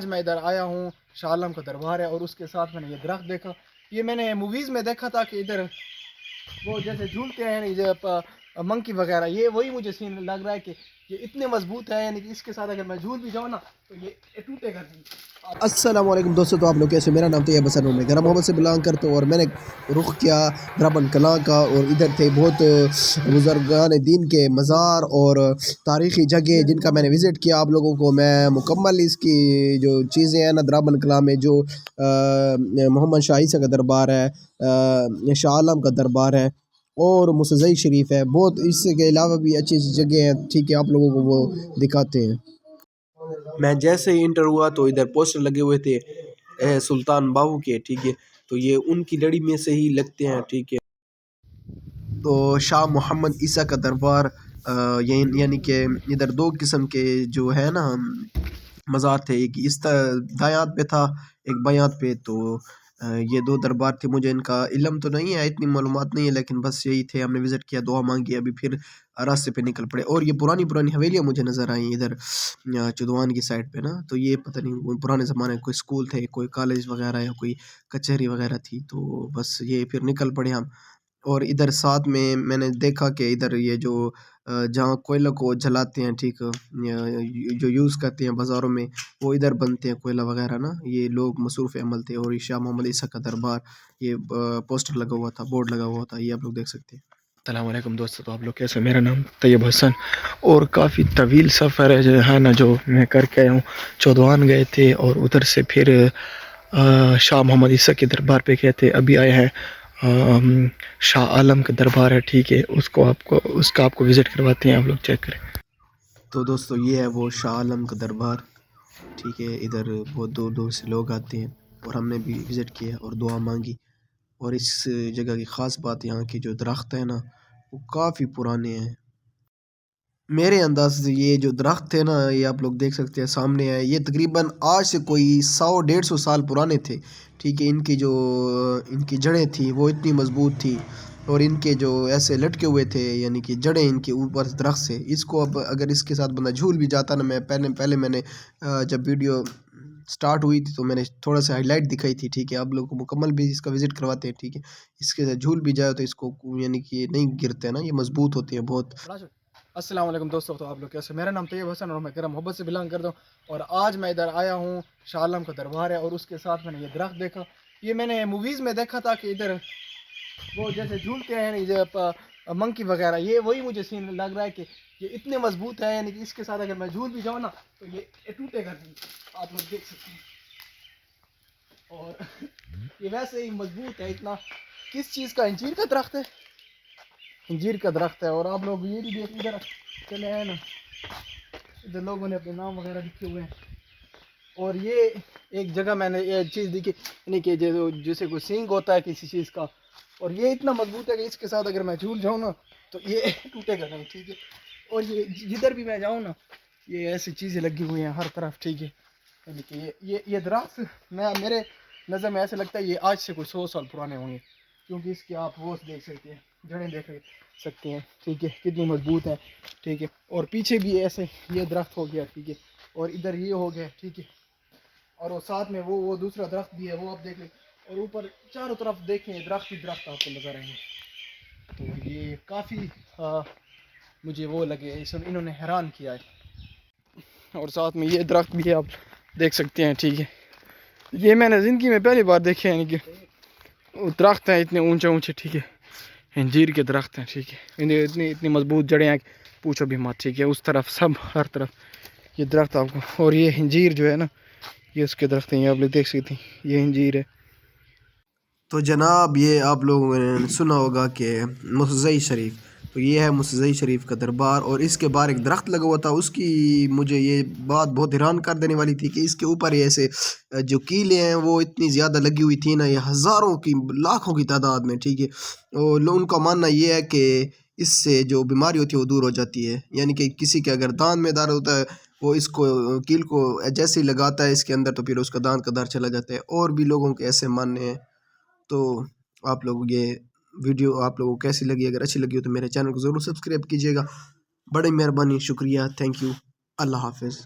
आज मैं इधर आया हूँ, शाह आलम का दरबार है और उसके साथ मैंने ये दरख्त देखा। ये मैंने मूवीज़ में देखा था कि इधर वो जैसे झूलते हैं ये मंकी वगैरह, ये वही मुझे सीन लग रहा है कि ये इतने मजबूत है, यानी कि इसके साथ अगर मैं झूल भी जाऊँ ना तो ये टूटेगा नहीं। अस्सलाम वालेकुम दोस्तों, तो आप लोग कैसे? मेरा नाम तैयब हसन, मैं गरम मोहम्मद से बिलोंग करता हूँ और मैंने रुख किया द्राबन कलां का। और इधर थे बहुत बुजुर्गान दीन के मज़ार और तारीख़ी जगह जिनका मैंने विज़िट किया। आप लोगों को मैं मुकम्मल इसकी जो चीज़ें हैं ना, द्राबन कलां में जो मोहम्मद शाह ईसा का दरबार है, शाह आलम का दरबार है और मुसज़ई शरीफ है, बहुत इसके अलावा भी अच्छी अच्छी जगह हैं। ठीक है, आप लोगों को वो दिखाते हैं। मैं जैसे ही इंटर हुआ तो इधर पोस्टर लगे हुए थे सुल्तान बाहू के। ठीक है, तो ये उनकी लड़ी में से ही लगते हैं। ठीक है, तो शाह मोहम्मद ईसा का दरबार यानी कि इधर दो किस्म के जो है ना मज़ार थे, एक इस दायात पे था, एक बायात पे। तो ये दो दरबार थे। मुझे इनका इल्म तो नहीं है, इतनी मालूमात नहीं है, लेकिन बस यही थे। हमने विज़िट किया, दुआ मांगी, अभी फिर रास्ते पे निकल पड़े। और ये पुरानी पुरानी हवेलियाँ मुझे नज़र आई इधर चुदवान की साइड पे ना। तो ये पता नहीं वो पुराने ज़माने कोई स्कूल थे, कोई कॉलेज वगैरह या कोई कचहरी वगैरह थी। तो बस ये फिर निकल पड़े हम। और इधर साथ में मैंने देखा कि इधर ये जो जहाँ कोयला को जलाते हैं, ठीक जो यूज़ करते हैं बाज़ारों में, वो इधर बनते हैं कोयला वगैरह ना। ये लोग मसरूफ़ अमल थे। और ये शाह मोहम्मद ईसा का दरबार, ये पोस्टर लगा हुआ था, बोर्ड लगा हुआ था, ये आप लोग देख सकते हैं। अस्सलाम वालेकुम दोस्तों, तो आप लोग कैसे? मेरा नाम तैयब हसन और काफ़ी तवील सफ़र है जो है ना, जो मैं करके आया हूँ। चौदवान गए थे और उधर से फिर शाह मोहम्मद ईसा के दरबार पे गए थे। अभी आए हैं शाह आलम का दरबार है, ठीक है, उसका आपको विज़िट करवाते हैं, आप लोग चेक करें। तो दोस्तों, ये है वो शाह आलम का दरबार। ठीक है, इधर बहुत दूर दूर से लोग आते हैं और हमने भी विज़िट किया और दुआ मांगी। और इस जगह की ख़ास बात, यहाँ की जो दरख्त है ना, वो काफ़ी पुराने हैं। मेरे अंदाज़ से ये जो दरख्त थे ना, ये आप लोग देख सकते हैं सामने है, ये तकरीबन आज से कोई 100-150 साल पुराने थे। ठीक है, इनकी जड़ें थी वो इतनी मज़बूत थी और इनके जो ऐसे लटके हुए थे, यानी कि जड़ें इनके ऊपर दरख्त से। इसको अब अगर इसके साथ बंदा झूल भी जाता ना, मैं पहले मैंने जब वीडियो स्टार्ट हुई थी तो मैंने थोड़ा सा हाईलाइट दिखाई थी। ठीक है, आप लोगों को मुकम्मल भी इसका विज़िट करवाते हैं। ठीक है, इसके साथ झूल भी जाए तो इसको यानी कि ये नहीं गिरते ना, ये मज़बूत होते हैं बहुत। अस्सलाम वालेकुम दोस्तों, तो आप लोग कैसे? मेरा नाम तैयब हसन और मैं गरम मोहब्बत से बिलोंग करता हूँ। और आज मैं इधर आया हूँ, शाह आलम का दरबार है और उसके साथ मैंने ये दरख्त देखा। ये मैंने मूवीज़ में देखा था कि इधर वो जैसे झूलते हैं ये मंकी वगैरह, ये वही मुझे सीन लग रहा है कि ये इतने मजबूत है, यानी कि इसके साथ अगर मैं झूल भी जाऊँ ना तो ये टूटेगा नहीं। आप लोग देख सकते हैं। और ये वैसे ही मजबूत है इतना। किस चीज़ का? अंजीर का दरख्त है, अंजीर का दरख्त है। और आप लोग ये भी देख, इधर चले हैं ना, इधर लोगों ने अपने नाम वगैरह लिखे हुए हैं। और ये एक जगह मैंने ये चीज़ देखी, यानी कि जैसे कोई सींग होता है किसी चीज़ का, और ये इतना मजबूत है कि इसके साथ अगर मैं झूल जाऊँ ना तो ये टूटेगा नहीं। ठीक है, और ये जिधर भी मैं जाऊँ ना, ये ऐसी चीज़ें लगी हुई हैं हर तरफ। ठीक है, यानी कि ये दरख्त मेरे नज़र में ऐसे लगता है ये आज से कोई 100 साल पुराने होंगे, क्योंकि इसके आप वो देख सकते हैं, जड़ें देख सकते हैं। ठीक है, कितनी मजबूत है। ठीक है, और पीछे भी ऐसे ये दरख्त हो गया। ठीक है, और इधर ये हो गया। ठीक है, और वो साथ में वो दूसरा दरख्त भी है, वो आप देख लें। और ऊपर चारों तरफ देखें, दरख्त ही दरख्त आपको नजर आएंगे। तो ये काफ़ी मुझे वो लगे, इन्होंने हैरान किया है। और साथ में ये दरख्त भी है, आप देख सकते हैं। ठीक है, ये मैंने ज़िंदगी में पहली बार देखे हैं, यानी कि दरख्त हैं इतने ऊंचे ऊंचे। ठीक है, अंजीर के दरख्त हैं। ठीक है, इन्हें इतनी इतनी मजबूत जड़ें हैं, पूछो भी मत। ठीक है, उस तरफ सब हर तरफ ये दरख्त आपको। और ये अंजीर जो है ना, ये उसके दरख्त हैं, ये आप लोग देख सकते हैं, ये अंजीर है। तो जनाब, ये आप लोगों ने सुना होगा कि मुसज़ई शरीफ, तो ये है मुसज़ई शरीफ का दरबार। और इसके बाहर एक दरख्त लगा हुआ था, उसकी मुझे ये बात बहुत हैरान कर देने वाली थी कि इसके ऊपर ये ऐसे जो कीलें हैं वो इतनी ज़्यादा लगी हुई थी ना, ये हज़ारों की लाखों की तादाद में। ठीक है, और उनका मानना ये है कि इससे जो बीमारी होती है वो दूर हो जाती है। यानी कि किसी के अगर दांत में दर्द होता है, वो इसको कील को जैसे ही लगाता है इसके अंदर, तो फिर उसका दांत का दर्द चला जाता है। और भी लोगों के ऐसे मानने हैं। तो आप लोग ये वीडियो आप लोगों को कैसी लगी? अगर अच्छी लगी हो तो मेरे चैनल को ज़रूर सब्सक्राइब कीजिएगा। बड़ी मेहरबानी, शुक्रिया, थैंक यू, अल्लाह हाफ़िज़।